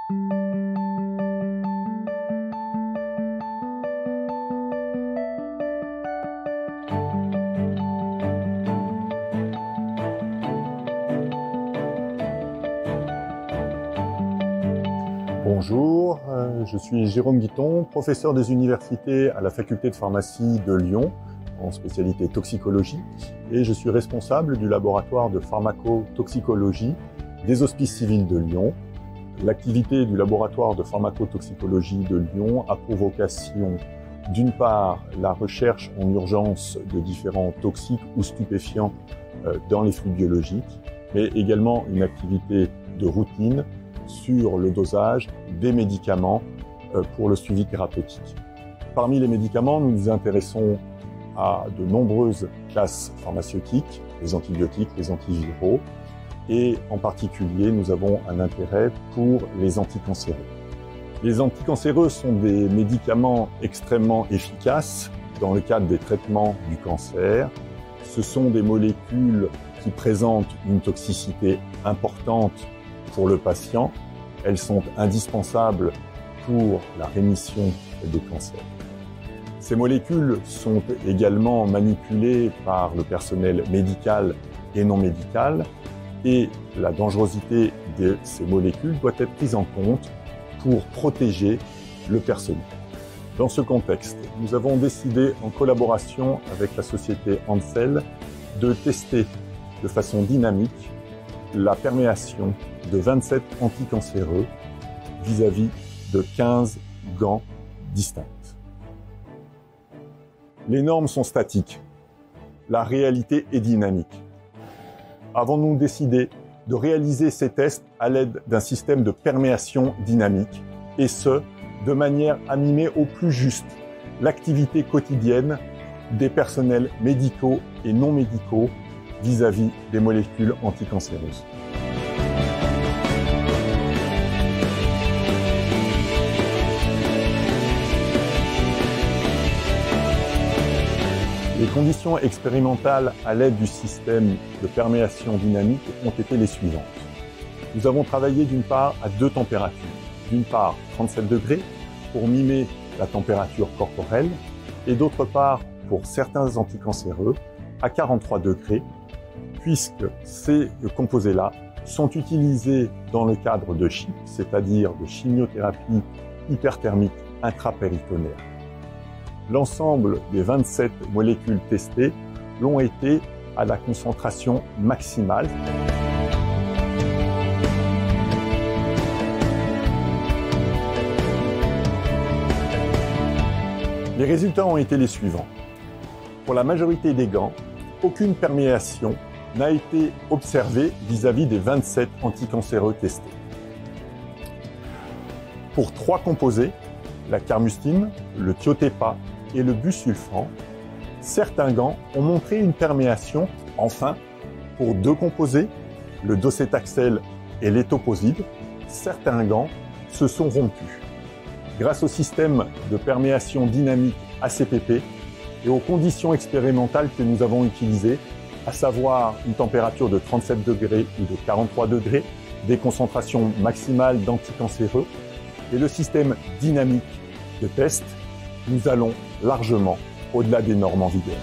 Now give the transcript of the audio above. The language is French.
Bonjour, je suis Jérôme Guiton, professeur des universités à la faculté de pharmacie de Lyon, en spécialité toxicologie, et je suis responsable du laboratoire de pharmacotoxicologie des Hospices civils de Lyon. L'activité du laboratoire de pharmacotoxicologie de Lyon a pour vocation, d'une part, la recherche en urgence de différents toxiques ou stupéfiants dans les flux biologiques, mais également une activité de routine sur le dosage des médicaments pour le suivi thérapeutique. Parmi les médicaments, nous nous intéressons à de nombreuses classes pharmaceutiques, les antibiotiques, les antiviraux, et en particulier, nous avons un intérêt pour les anticancéreux. Les anticancéreux sont des médicaments extrêmement efficaces dans le cadre des traitements du cancer. Ce sont des molécules qui présentent une toxicité importante pour le patient. Elles sont indispensables pour la rémission des cancers. Ces molécules sont également manipulées par le personnel médical et non médical, et la dangerosité de ces molécules doit être prise en compte pour protéger le personnel. Dans ce contexte, nous avons décidé, en collaboration avec la société Ansell, de tester de façon dynamique la perméation de 27 anticancéreux vis-à-vis de 15 gants distincts. Les normes sont statiques, la réalité est dynamique. Avons-nous décidé de réaliser ces tests à l'aide d'un système de perméation dynamique, et ce, de manière à mimer au plus juste l'activité quotidienne des personnels médicaux et non médicaux vis-à-vis des molécules anticancéreuses. Les conditions expérimentales à l'aide du système de perméation dynamique ont été les suivantes. Nous avons travaillé d'une part à deux températures. D'une part 37 degrés pour mimer la température corporelle, et d'autre part pour certains anticancéreux à 43 degrés, puisque ces composés-là sont utilisés dans le cadre de CHIP, c'est-à-dire de chimiothérapie hyperthermique intrapéritonéale. L'ensemble des 27 molécules testées l'ont été à la concentration maximale. Les résultats ont été les suivants. Pour la majorité des gants, aucune perméation n'a été observée vis-à-vis des 27 anticancéreux testés. Pour 3 composés, la carmustine, le thiotépa et le busulfan, certains gants ont montré une perméation. Enfin, pour 2 composés, le docétaxel et l'étoposide, certains gants se sont rompus. Grâce au système de perméation dynamique ACPP et aux conditions expérimentales que nous avons utilisées, à savoir une température de 37 degrés ou de 43 degrés, des concentrations maximales d'anticancéreux et le système dynamique de test, nous allons largement au-delà des normes en vigueur.